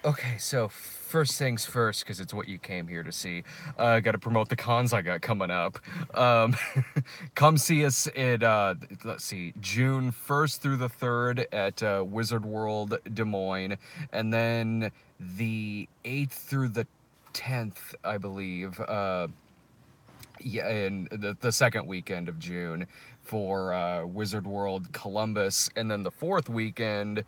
Okay, so first things first, because it's what you came here to see. Got to promote the cons I got coming up. Um, come see us in, let's see, June 1st through the 3rd at Wizard World Des Moines, and then the 8th through the 10th, I believe. Yeah, in the second weekend of June for Wizard World Columbus, and then the fourth weekend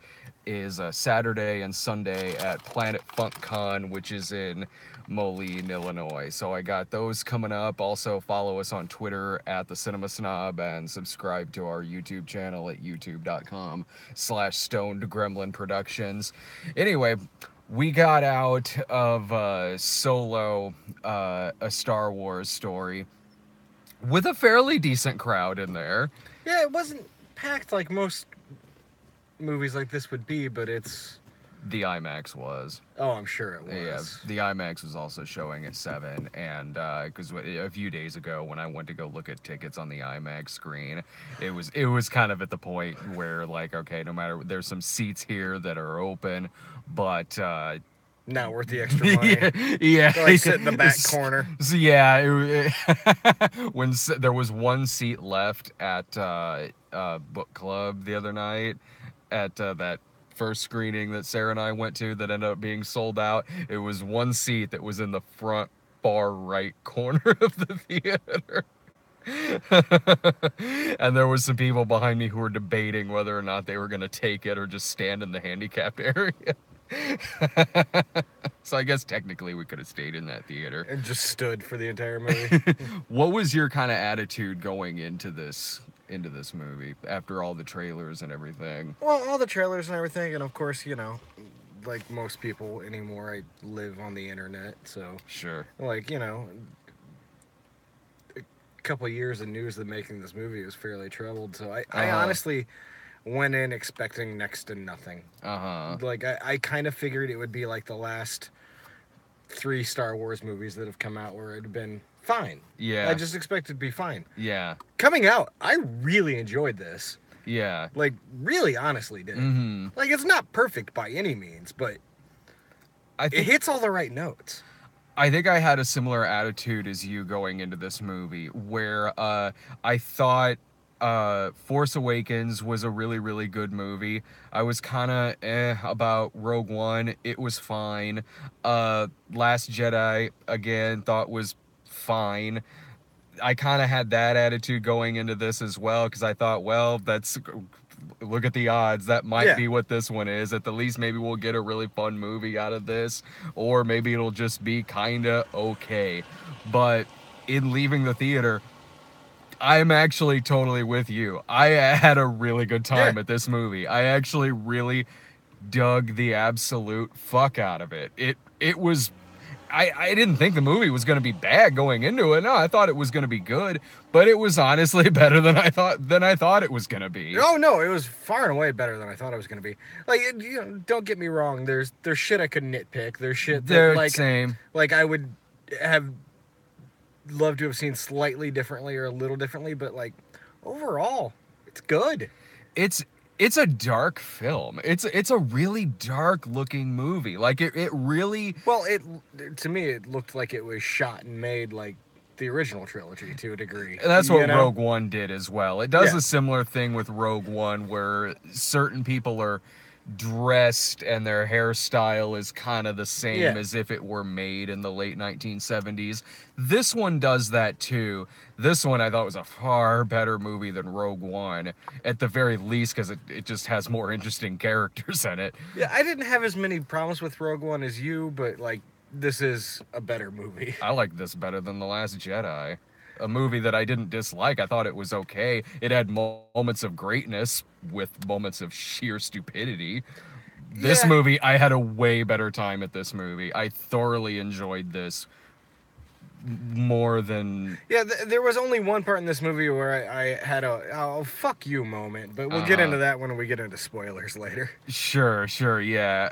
is Saturday and Sunday at Planet Funk Con, which is in Moline, Illinois. So I got those coming up. Also follow us on Twitter at the Cinema Snob and subscribe to our YouTube channel at youtube.com/Stoned Gremlin Productions. Anyway, we got out of Solo, a Star Wars story, with a fairly decent crowd in there. Yeah, it wasn't packed like most movies like this would be, but it's... The IMAX was. Oh, I'm sure it Yeah, was. the IMAX was also showing at 7, and because a few days ago when I went to go look at tickets on the IMAX screen, it was kind of at the point where, like, okay, no matter, there's some seats here that are open, but Not worth the extra money. yeah, Like sit in the back corner. So yeah, when there was one seat left at book club the other night at that first screening that Sarah and I went to that ended up being sold out. It was one seat that was in the front far right corner of the theater. And there was some people behind me who were debating whether or not they were going to take it or just stand in the handicapped area. So I guess technically we could have stayed in that theater. And just stood for the entire movie. What was your kind of attitude going into this movie after all the trailers and everything? Well, all the trailers and everything, and of course, like most people anymore, I live on the internet, so... Sure. Like, a couple of years of news of making this movie was fairly troubled, so I honestly went in expecting next to nothing. Like, I kind of figured it would be like the last 3 Star Wars movies that have come out where it had been fine. Yeah. I just expected it to be fine. Yeah. Coming out, I really enjoyed this. Yeah. Like, really honestly did. Mm-hmm. Like, it's not perfect by any means, but it hits all the right notes. I think I had a similar attitude as you going into this movie, where I thought Force Awakens was a really, really good movie. I was kind of about Rogue One. It was fine. Last Jedi, again, thought was fine. I kind of had that attitude going into this as well, because I thought, well, look at the odds. That might be what this one is. At the least, maybe we'll get a really fun movie out of this, or maybe it'll just be kind of okay. But in leaving the theater, I'm actually totally with you. I had a really good time at this movie. I actually really dug the absolute fuck out of it. It was... I didn't think the movie was going to be bad going into it. No, I thought it was going to be good, but it was honestly better than I thought it was going to be. Oh no, it was far and away better than I thought it was going to be. Like, don't get me wrong. There's shit I could nitpick. There's shit that same. Like I would have loved to have seen slightly differently or a little differently, but like overall, it's good. It's a dark film. It's a really dark looking movie. Like it really... Well, to me it looked like it was shot and made like the original trilogy to a degree. That's what Rogue One did as well. It does a similar thing with Rogue One where certain people are dressed and their hairstyle is kind of the same as if it were made in the late 1970s. This one does that too. This one I thought was a far better movie than Rogue One, at the very least, because it just has more interesting characters in it. Yeah, I didn't have as many problems with Rogue One as you, but like this is a better movie. I like this better than The Last Jedi. A movie that I didn't dislike. I thought it was okay. It had moments of greatness with moments of sheer stupidity. This movie, I had a way better time at this movie. I thoroughly enjoyed this more than... Yeah, there was only one part in this movie where I had a oh fuck you moment, but we'll get into that when we get into spoilers later. Sure, yeah.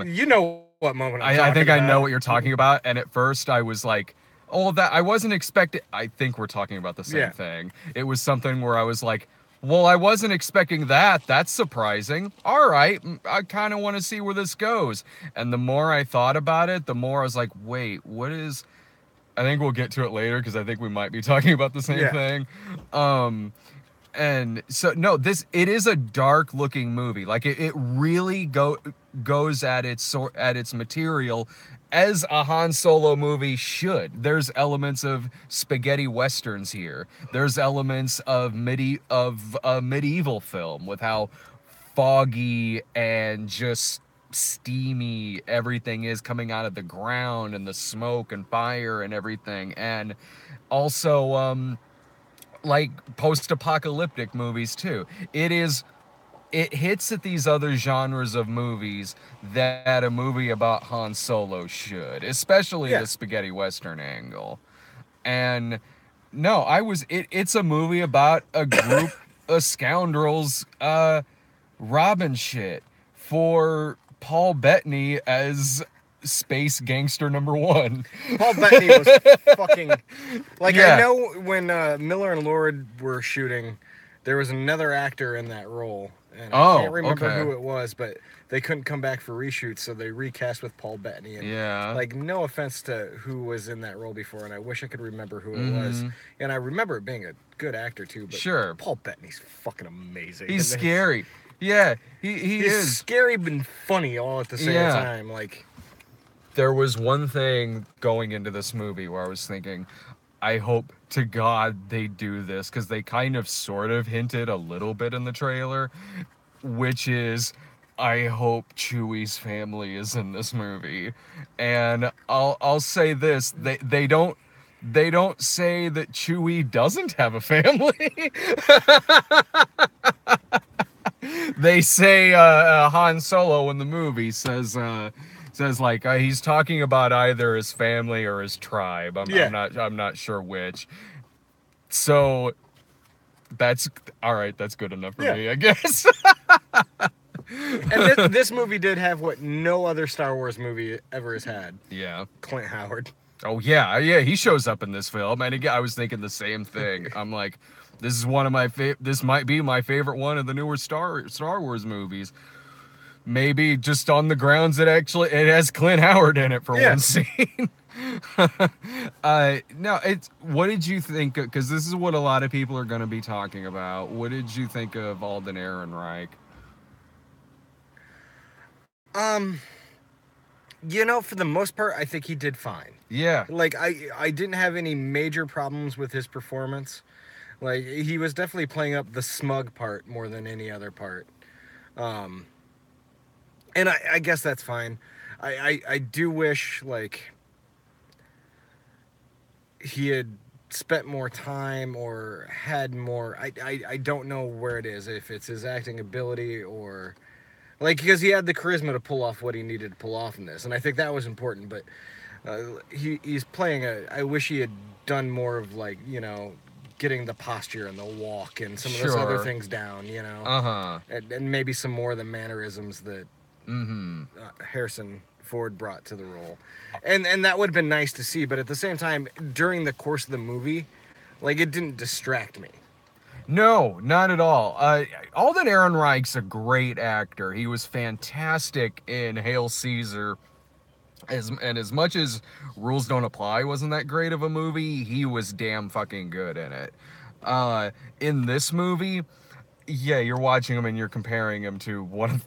You know what moment I'm talking I think about. I know what you're talking about, and at first I was like, oh, that I wasn't expecting... I think we're talking about the same thing. It was something where I was like, Well, I wasn't expecting that. That's surprising. All right, I kind of want to see where this goes. And the more I thought about it, the more I was like, wait, what is... I think we'll get to it later because I think we might be talking about the same Yeah. thing. And so no, it is a dark looking movie. Like it really goes at its material as a Han Solo movie should. There's elements of spaghetti westerns here. There's elements of a medieval film with how foggy and just steamy everything is coming out of the ground and the smoke and fire and everything. And also like post-apocalyptic movies too. It hits at these other genres of movies that a movie about Han Solo should, especially Yeah. the spaghetti western angle. And no, it's a movie about a group of scoundrels robbing shit for Paul Bettany as space gangster number one. Paul Bettany was fucking like, Yeah. I know when Miller and Lord were shooting, there was another actor in that role, and I can't remember okay. who it was, but they couldn't come back for reshoots, so they recast with Paul Bettany. And, Yeah. like, no offense to who was in that role before, and I wish I could remember who it was, and I remember it being a good actor too. But Sure. Paul Bettany's fucking amazing. He's scary. Yeah, He's is scary but funny all at the same time. Like, there was one thing going into this movie where I was thinking, I hope to God they do this, because they kind of sort of hinted a little bit in the trailer, which is I hope Chewie's family is in this movie. And I'll say this, they don't say that Chewie doesn't have a family. They say Han Solo in the movie says like he's talking about either his family or his tribe. I'm not sure which. So that's all right. That's good enough for me, I guess. and this movie did have what no other Star Wars movie ever has had. Yeah. Clint Howard. Oh yeah, he shows up in this film, and again, I was thinking the same thing. I'm like, this is one of my this might be my favorite one of the newer Star Wars movies. Maybe just on the grounds that actually it has Clint Howard in it for one scene. No, what did you think? Because this is what a lot of people are going to be talking about. What did you think of Alden Ehrenreich? You know, for the most part, I think he did fine. Yeah. Like, I didn't have any major problems with his performance. Like, he was definitely playing up the smug part more than any other part. And I guess that's fine. I do wish, like, he had spent more time or had more... I don't know where it is, if it's his acting ability or... Like, because he had the charisma to pull off what he needed to pull off in this, and I think that was important, but he's playing I wish he had done more of, like, you know, getting the posture and the walk and some of those other things down, you know? And maybe some more of the mannerisms that Harrison Ford brought to the role. And that would have been nice to see, but at the same time, during the course of the movie, like, it didn't distract me. No, not at all. Alden Ehrenreich's a great actor. He was fantastic in Hail Caesar. As much as Rules Don't Apply wasn't that great of a movie, he was damn fucking good in it. In this movie, yeah, you're watching him and you're comparing him to one of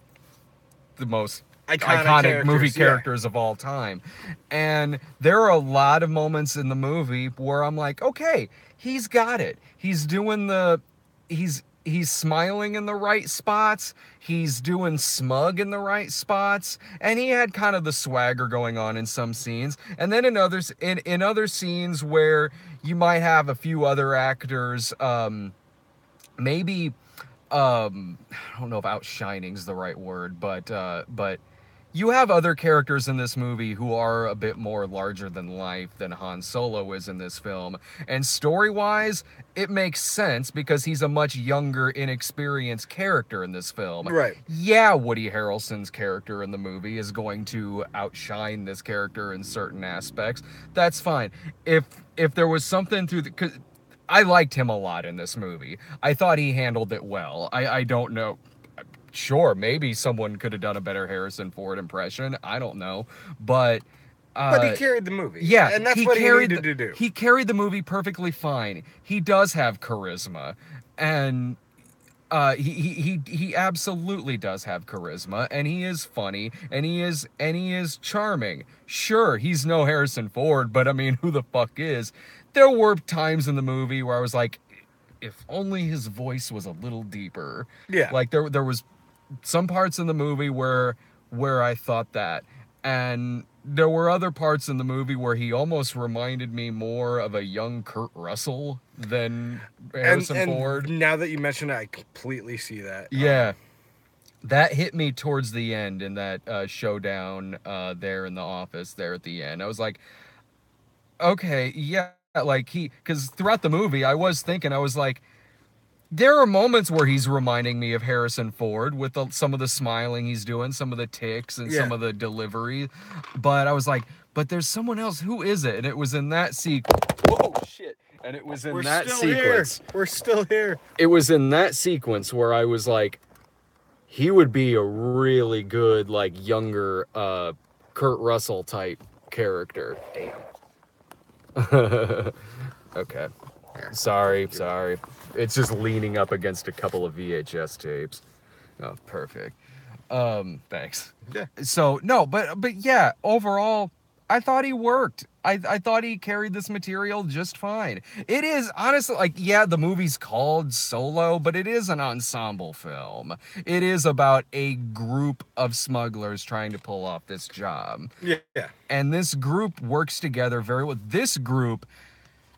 the most iconic movie characters of all time. And there are a lot of moments in the movie where I'm like, okay, he's got it. He's doing he's smiling in the right spots. He's doing smug in the right spots. And he had kind of the swagger going on in some scenes. And then in others, in other scenes where you might have a few other actors, maybe, I don't know if outshining is the right word, but you have other characters in this movie who are a bit more larger than life than Han Solo is in this film. And story-wise, it makes sense because he's a much younger, inexperienced character in this film. Right. Yeah, Woody Harrelson's character in the movie is going to outshine this character in certain aspects. That's fine. If there was something through I liked him a lot in this movie. I thought he handled it well. I don't know. Sure, maybe someone could have done a better Harrison Ford impression. I don't know, but But he carried the movie, yeah, and that's what he needed to do. he carried the movie perfectly fine. He does have charisma, and he absolutely does have charisma, and he is funny, and he is charming. Sure, he's no Harrison Ford, but I mean, who the fuck is? There were times in the movie where I was like, if only his voice was a little deeper. Yeah. Like there was some parts in the movie where I thought that, and there were other parts in the movie where he almost reminded me more of a young Kurt Russell than Harrison Ford. Now that you mention it, I completely see that. Yeah. That hit me towards the end in that showdown there in the office there at the end. I was like, okay, yeah, like because throughout the movie I was thinking, I was like, there are moments where he's reminding me of Harrison Ford with some of the smiling he's doing, some of the ticks, and some of the delivery. But I was like, but there's someone else. Who is it? And it was in that sequence. Oh, shit. And it was in that sequence. We're still here. It was in that sequence where I was like, he would be a really good, like, younger Kurt Russell type character. Damn. Okay. Sorry. It's just leaning up against a couple of VHS tapes. Oh, perfect. Thanks. Yeah. So, no, but yeah, overall, I thought he worked. I thought he carried this material just fine. It is, honestly, like, yeah, the movie's called Solo, but it is an ensemble film. It is about a group of smugglers trying to pull off this job. Yeah. And this group works together very well. This group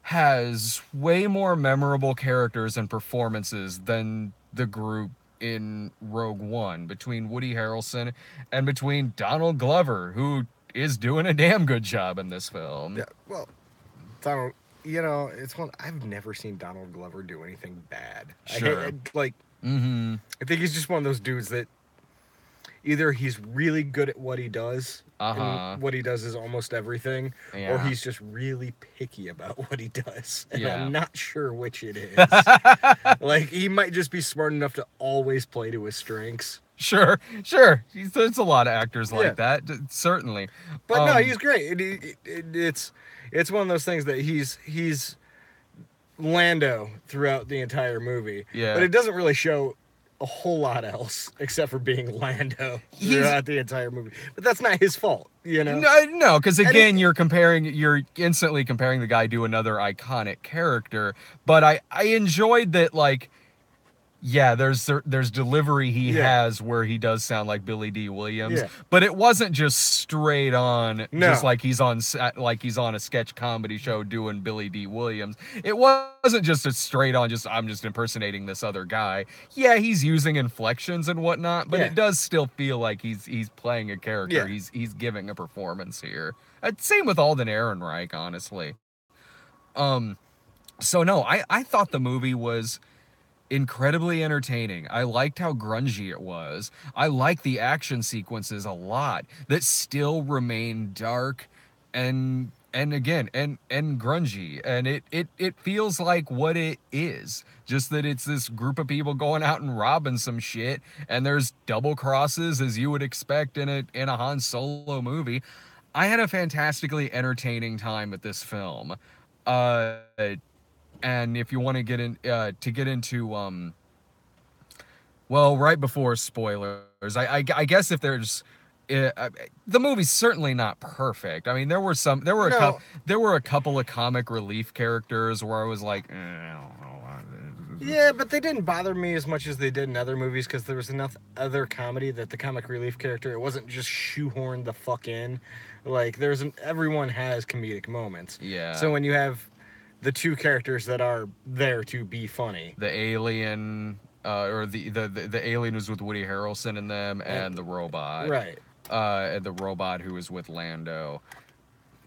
has way more memorable characters and performances than the group in Rogue One, between Woody Harrelson and between Donald Glover, who is doing a damn good job in this film. Yeah, well, Donald, it's one, I've never seen Donald Glover do anything bad. Sure. I think he's just one of those dudes that either he's really good at what he does, and what he does is almost everything, or he's just really picky about what he does. And I'm not sure which it is. Like, he might just be smart enough to always play to his strengths. Sure. There's a lot of actors like that, certainly. But no, he's great. It's one of those things that he's Lando throughout the entire movie. Yeah. But it doesn't really show a whole lot else except for being Lando throughout the entire movie. But that's not his fault, No, because again, you're instantly comparing the guy to another iconic character. But I enjoyed that, like, yeah, there's delivery he has where he does sound like Billy D. Williams, but it wasn't just straight on, just like he's on a sketch comedy show doing Billy D. Williams. It wasn't just a straight on, just I'm just impersonating this other guy. Yeah, he's using inflections and whatnot, but it does still feel like he's playing a character. Yeah. He's giving a performance here. Same with Alden Ehrenreich, honestly. So no, I thought the movie was incredibly entertaining. I liked how grungy it was. I like the action sequences a lot that still remain dark and grungy, and it feels like what it is, just that it's this group of people going out and robbing some shit, and there's double crosses as you would expect in a Han Solo movie. I had a fantastically entertaining time at this film. And if you want to get into well, right before spoilers, I guess if there's the movie's certainly not perfect. I mean, there were a couple of comic relief characters where I was like, yeah, but they didn't bother me as much as they did in other movies, because there was enough other comedy that the comic relief character, it wasn't just shoehorned the fuck in. Like, everyone has comedic moments. Yeah. So when you have the two characters that are there to be funny, the alien, or the alien who's with Woody Harrelson in them, and the robot, right? And the robot who was with Lando.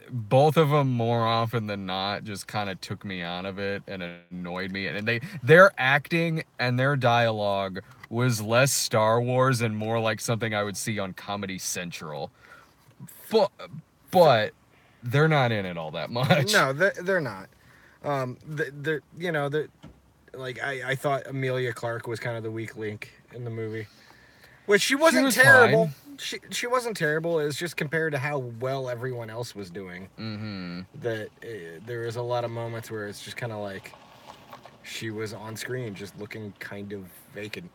Both of them, more often than not, just kind of took me out of it and annoyed me. And their acting and their dialogue was less Star Wars and more like something I would see on Comedy Central. But they're not in it all that much. No, they're not. Like I thought Emilia Clarke was kind of the weak link in the movie, which she She wasn't was terrible. fine. She wasn't terrible. It was just compared to how well everyone else was doing. Mm-hmm. That there was a lot of moments where it's just kind of like she was on screen just looking kind of vacant.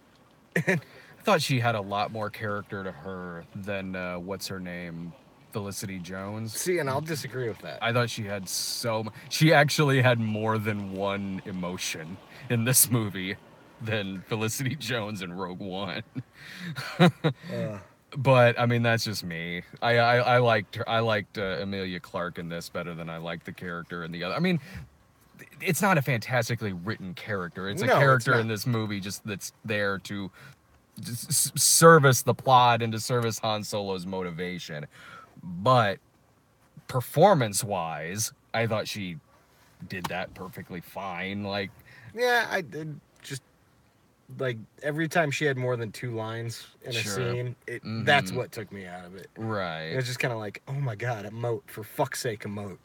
I thought she had a lot more character to her than what's her name, Felicity Jones. See, and I'll disagree with that. I thought she had she actually had more than one emotion in this movie than Felicity Jones in Rogue One. But I mean, that's just me. I liked her. I liked Emilia Clarke in this better than I liked the character in the other. I mean, it's not a fantastically written character. It's a No, it's character not. in this movie just that's there to service the plot and to service Han Solo's motivation. But performance-wise, I thought she did that perfectly fine. Like, Yeah, I did just like every time she had more than two lines in a Sure. scene, that's what took me out of it. It right. was just kind of like, oh my god, emote, for fuck's sake, emote.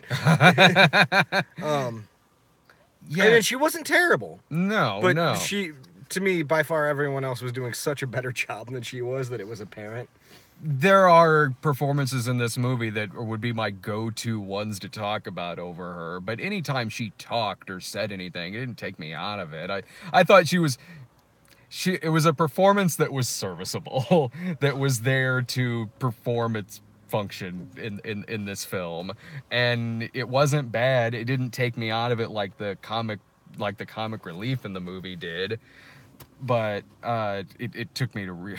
Yeah. And then she wasn't terrible, No, but no. she, to me, by far, everyone else was doing such a better job than she was that it was apparent. There are performances in this movie that would be my go-to ones to talk about over her, but anytime she talked or said anything, it didn't take me out of it. I thought it was a performance that was serviceable, that was there to perform its function in this film, and it wasn't bad. It didn't take me out of it like the comic relief in the movie did, but it took me to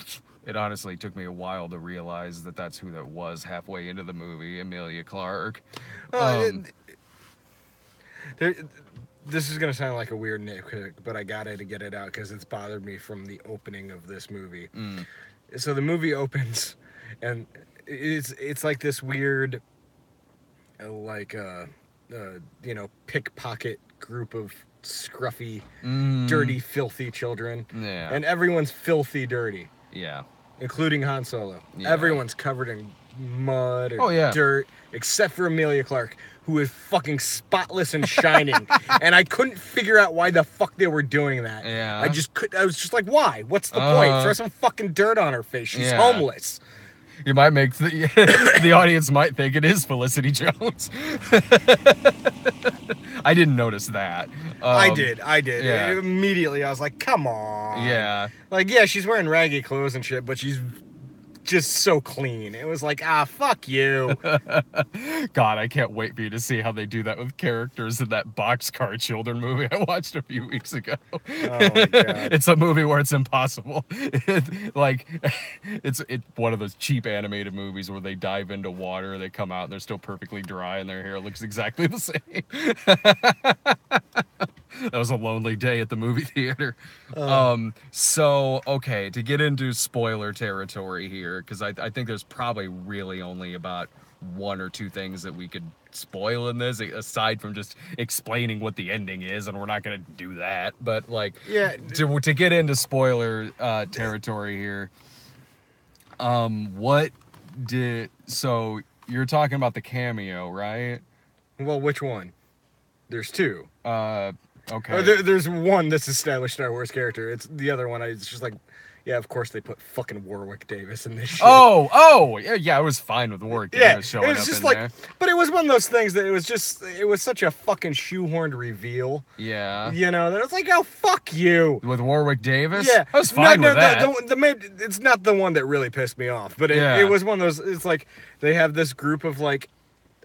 it honestly took me a while to realize that that's who that was halfway into the movie, Emilia Clarke. Uh, there, this is gonna sound like a weird nitpick, but I got to get it out because it's bothered me from the opening of this movie. So the movie opens, and it's like this weird, like pickpocket group of scruffy, dirty, filthy children, Yeah. and everyone's filthy dirty, Yeah. including Han Solo. Yeah. Everyone's covered in mud or Oh, yeah. dirt, except for Emilia Clarke, who is fucking spotless and shining. And I couldn't figure out why the fuck they were doing that. Yeah. I was just like, why? What's the point? Throw some fucking dirt on her face. She's Yeah. homeless. You might make the audience might think it is Felicity Jones. I didn't notice that. I did. Yeah. Immediately, I was like, come on. Yeah. Like, yeah, she's wearing raggy clothes and shit, but she's just so clean. It was like, fuck you. God, I can't wait for you to see how they do that with characters in that Boxcar Children movie I watched a few weeks ago. Oh my god. It's a movie where it's impossible. It's one of those cheap animated movies where they dive into water, they come out and they're still perfectly dry and their hair looks exactly the same. That was a lonely day at the movie theater. So, okay, to get into spoiler territory here, because I think there's probably really only about one or two things that we could spoil in this, aside from just explaining what the ending is, and we're not going to do that. But, like, Yeah. to get into spoiler territory here, so you're talking about the cameo, right? Well, which one? There's two. Okay. There's one that's established Star Wars character. It's the other one. It's just like, yeah, of course they put fucking Warwick Davis in this shit. Oh, yeah, I was fine with Warwick Davis showing it was up just in like, there. but it was one of those things that it was such a fucking shoehorned reveal. Yeah. You know, that it was like, oh, fuck you. With Warwick Davis? Yeah. I was fine with that. It's not the one that really pissed me off, but it was one of those, it's like, they have this group of, like,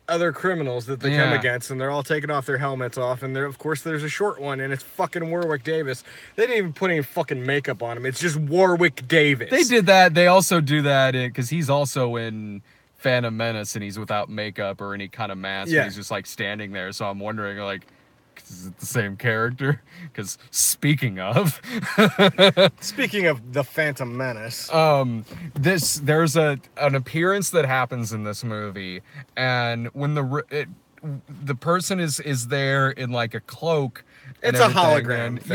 other criminals that they come against, and they're all taking off their helmets off, and of course there's a short one, and it's fucking Warwick Davis. They didn't even put any fucking makeup on him. It's just Warwick Davis. They did that. They also do that because he's also in Phantom Menace, and he's without makeup or any kind of mask. Yeah. And he's just like standing there. So I'm wondering, like, is it the same character? Because speaking of the Phantom Menace, there's an appearance that happens in this movie, and when the person is there in like a cloak. It's a hologram. It's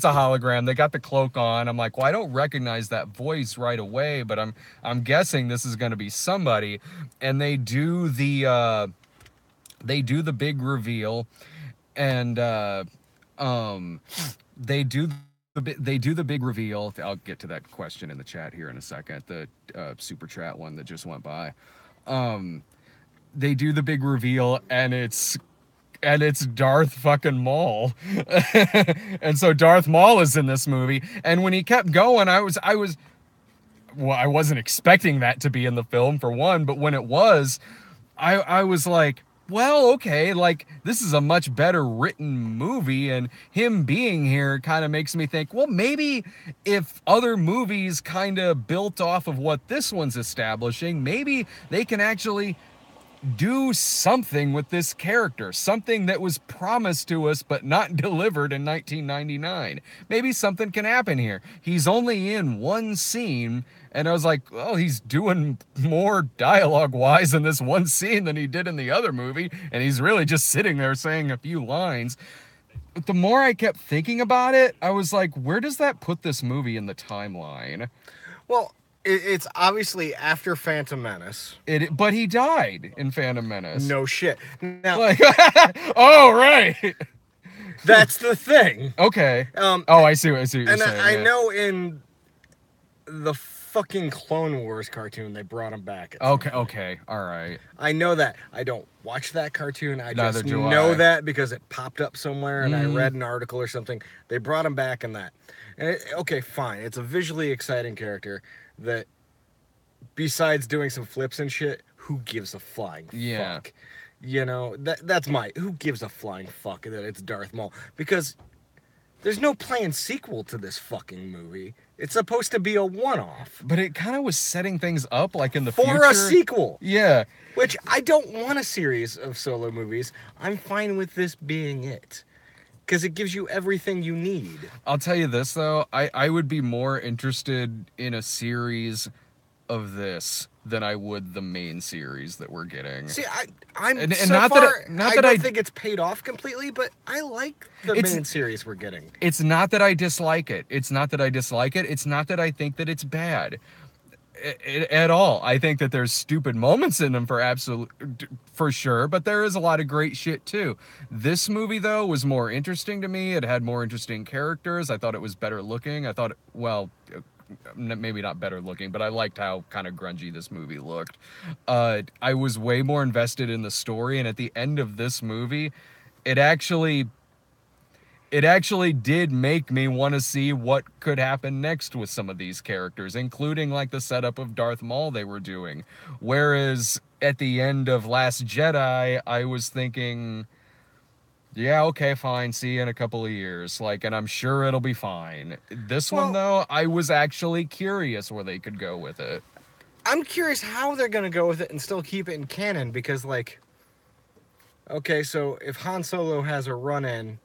a hologram. They got the cloak on. I'm like, well, I don't recognize that voice right away, but I'm guessing this is going to be somebody. And they do the big reveal. and they do the big reveal. I'll get to that question in the chat here in a second. The super chat one that just went by. They do the big reveal, and it's Darth fucking Maul. And so Darth Maul is in this movie, and when he kept going, I wasn't expecting that to be in the film, for one, but when it was, I was like, well, okay, like, this is a much better written movie, and him being here kind of makes me think, well, maybe if other movies kind of built off of what this one's establishing, maybe they can actually do something with this character, something that was promised to us but not delivered in 1999. Maybe something can happen here. He's only in one scene, and I was like, well, he's doing more dialogue-wise in this one scene than he did in the other movie, and he's really just sitting there saying a few lines. But the more I kept thinking about it, I was like, where does that put this movie in the timeline? Well, it's obviously after Phantom Menace. But he died in Phantom Menace. No shit. Now, like, oh, right. That's the thing. Okay. I see what you're saying. I know in the fucking Clone Wars cartoon they brought him back. Okay, all right. I know that. I don't watch that cartoon. I just know that because it popped up somewhere and I read an article or something. They brought him back in that. And okay, fine. It's a visually exciting character that, besides doing some flips and shit, who gives a flying fuck? You know, that's who gives a flying fuck that it's Darth Maul? Because there's no planned sequel to this fucking movie. It's supposed to be a one-off. But it kind of was setting things up, like, in the future. For a sequel. Yeah. Which, I don't want a series of solo movies. I'm fine with this being it. Because it gives you everything you need. I'll tell you this, though. I would be more interested in a series of this than I would the main series that we're getting. See, I don't think it's paid off completely, but I like the main series we're getting. It's not that I dislike it. It's not that I think that it's bad at all. I think that there's stupid moments in them for sure, but there is a lot of great shit too. This movie, though, was more interesting to me. It had more interesting characters. I thought it was better looking. I thought, maybe not better looking, but I liked how kind of grungy this movie looked. I was way more invested in the story, and at the end of this movie, it actually did make me want to see what could happen next with some of these characters, including, like, the setup of Darth Maul they were doing. Whereas at the end of Last Jedi, I was thinking, yeah, okay, fine, see you in a couple of years, like, and I'm sure it'll be fine. This one, though, I was actually curious where they could go with it. I'm curious how they're going to go with it and still keep it in canon, because, like, okay, so if Han Solo has a run-in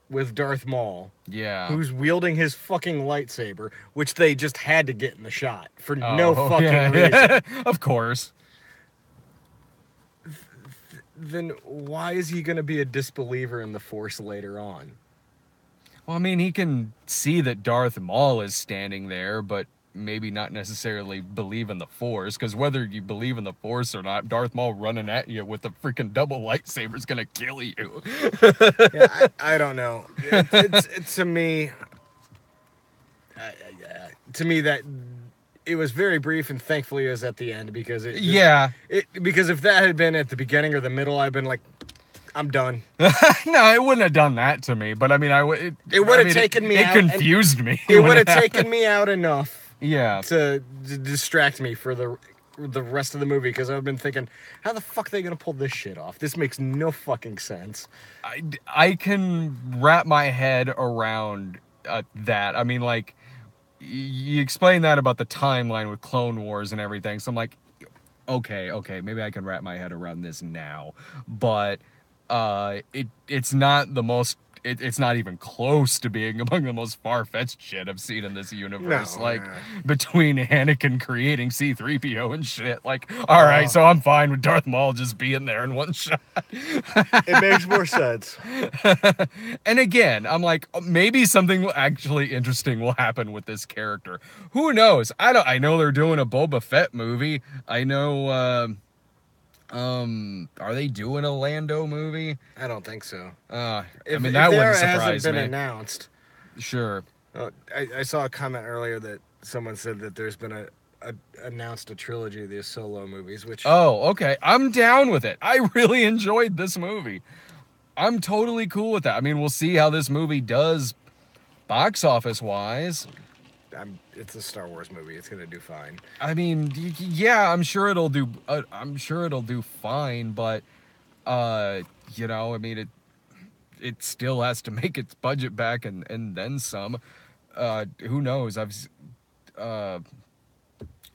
with Darth Maul, who's wielding his fucking lightsaber, which they just had to get in the shot for no fucking reason. Of course. Then why is he going to be a disbeliever in the Force later on? Well, I mean, he can see that Darth Maul is standing there, but maybe not necessarily believe in the Force, because whether you believe in the Force or not, Darth Maul running at you with a freaking double lightsaber is gonna kill you. Yeah, I don't know. It's to me that it was very brief, and thankfully it was at the end, because because if that had been at the beginning or the middle, I'd been like, I'm done. No, it wouldn't have done that to me, but I mean, it would have taken me out. It confused me. It would have taken me out enough. Yeah. To distract me for the rest of the movie, because I've been thinking, how the fuck are they gonna pull this shit off? This makes no fucking sense. I can wrap my head around that. I mean, like, you explain that about the timeline with Clone Wars and everything, so I'm like, okay, maybe I can wrap my head around this now. But it's not the most. It's not even close to being among the most far-fetched shit I've seen in this universe. Between Anakin creating C-3PO and shit. Like, all right, so I'm fine with Darth Maul just being there in one shot. It makes more sense. And again, I'm like, maybe something actually interesting will happen with this character. Who knows? I know they're doing a Boba Fett movie. I know Are they doing a Lando movie? I don't think so. I If, mean, if that wouldn't there hasn't surprise been me. announced. Sure. I saw a comment earlier that someone said that there's been announced a trilogy of these Solo movies, which... Oh, okay. I'm down with it. I really enjoyed this movie. I'm totally cool with that. I mean, we'll see how this movie does box office wise. It's a Star Wars movie. It's gonna do fine. I mean, yeah, I'm sure it'll do. I'm sure it'll do fine, but you know, I mean, it still has to make its budget back and then some. Who knows?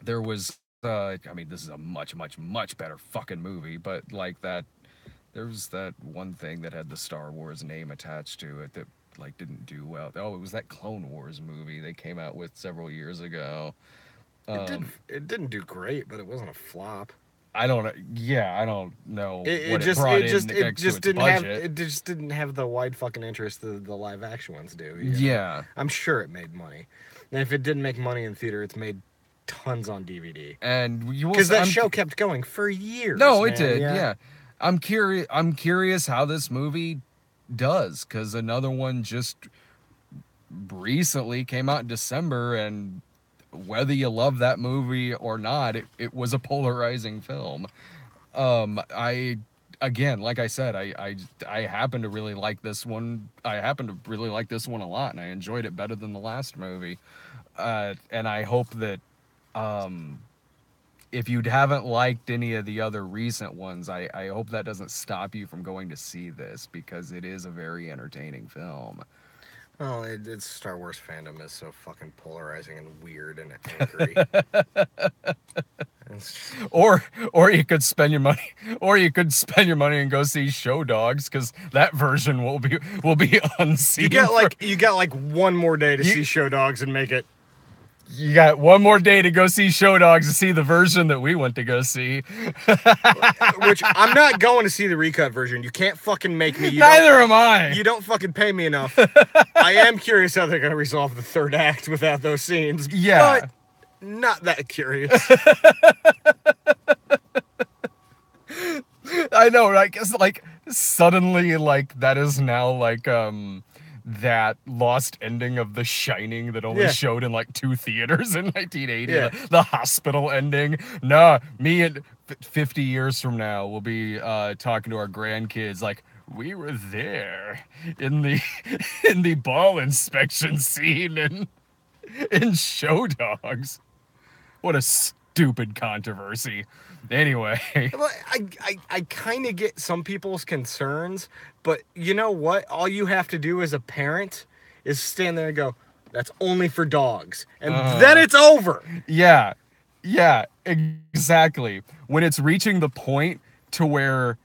There was. I mean, this is a much better fucking movie, but like that, there was that one thing that had the Star Wars name attached to it that like didn't do well. Oh, it was that Clone Wars movie they came out with several years ago. It didn't do great, but it wasn't a flop. I don't. Yeah, I don't know It just didn't have the wide fucking interest that the live action ones do. You know? Yeah, I'm sure it made money, and if it didn't make money in theater, it's made tons on DVD. and you Because that show kept going for years. No, man. it did. Yeah. I'm curious. I'm curious how this movie does, because another one just recently came out in December, and whether you love that movie or not, it was a polarizing film. I again, like I said, I happen to really like this one. I happen to really like this one a lot, and I enjoyed it better than the last movie. And I hope that if you haven't liked any of the other recent ones, I hope that doesn't stop you from going to see this, because it is a very entertaining film. Well, it's Star Wars fandom is so fucking polarizing and weird and angry. Or you could spend your money, and go see Show Dogs, because that version will be unseen. You got like one more day to see Show Dogs and make it. You got one more day to go see Show Dogs to see the version that we went to go see. Which I'm not going to see the recut version. You can't fucking make me. Neither am I. You don't fucking pay me enough. I am curious how they're going to resolve the third act without those scenes. Yeah. But not that curious. I know, right? 'Cause like suddenly, like that is now like that lost ending of The Shining that only showed in like 2 theaters in 1980. Yeah. The hospital ending. Nah, me and 50 years from now we'll be talking to our grandkids like, we were there in the ball inspection scene in Show Dogs. What a stupid controversy. Anyway. Well, I kind of get some people's concerns, but you know what? All you have to do as a parent is stand there and go, that's only for dogs. And then it's over. Yeah. Yeah, exactly. When it's reaching the point to where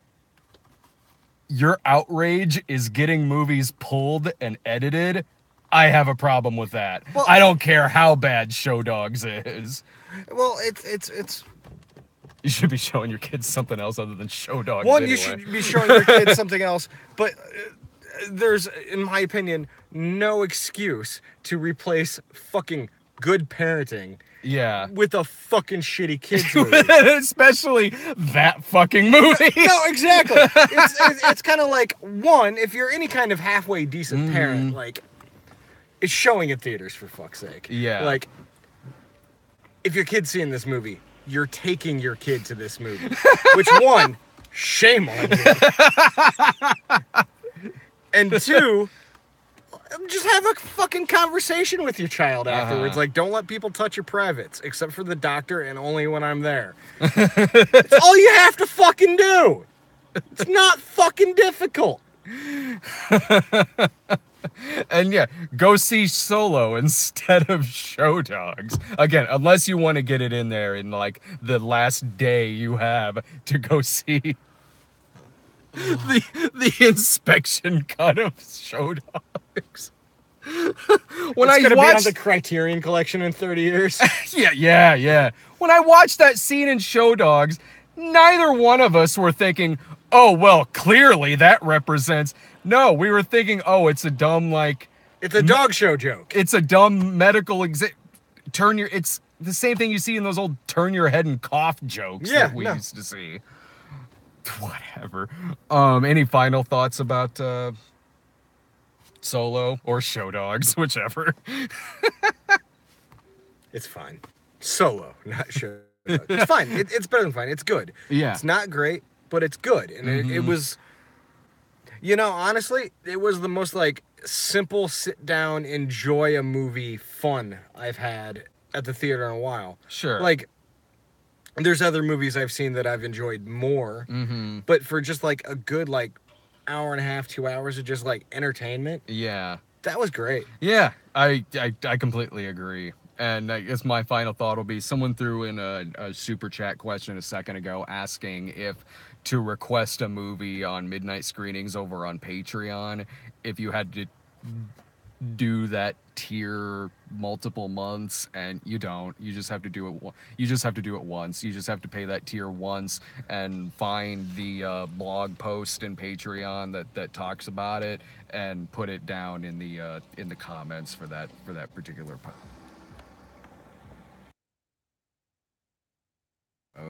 your outrage is getting movies pulled and edited, I have a problem with that. Well, I don't care how bad Show Dogs is. Well, it's you should be showing your kids something else other than Show Dogs. One, anyway. You should be showing your kids something else, but there's, in my opinion, no excuse to replace fucking good parenting with a fucking shitty kids movie. Especially that fucking movie. No, exactly. It's kind of like, one, if you're any kind of halfway decent parent, like, it's showing in theaters, for fuck's sake. Yeah. Like, if your kid's seeing this movie, you're taking your kid to this movie. Which, one, shame on you. And two, just have a fucking conversation with your child afterwards. Like, don't let people touch your privates, except for the doctor and only when I'm there. It's all you have to fucking do. It's not fucking difficult. And yeah, go see Solo instead of Show Dogs. Again, unless you want to get it in there in like the last day you have to go see the inspection cut of Show Dogs. When it's gonna be on the Criterion Collection in 30 years. Yeah. When I watched that scene in Show Dogs, neither one of us were thinking, oh, well, clearly that represents... No, we were thinking, oh, it's a dumb, like... It's a dog show joke. It's a dumb medical... It's the same thing you see in those old turn your head and cough jokes that we used to see. Whatever. Any final thoughts about Solo or Show Dogs, whichever? It's fine. Solo, not Show Dogs. It's fine. It's better than fine. It's good. Yeah. It's not great, but it's good. And it was, you know, honestly, it was the most like simple sit down, enjoy a movie fun I've had at the theater in a while. Sure. Like, there's other movies I've seen that I've enjoyed more, but for just like a good like hour and a half, 2 hours of just like entertainment. Yeah. That was great. Yeah, I completely agree. And I guess my final thought will be someone threw in a super chat question a second ago asking if to request a movie on midnight screenings over on Patreon, if you had to do that tier multiple months, and you don't. You just have to do it. You just have to do it once. You just have to pay that tier once and find the blog post in Patreon that talks about it and put it down in the comments for that particular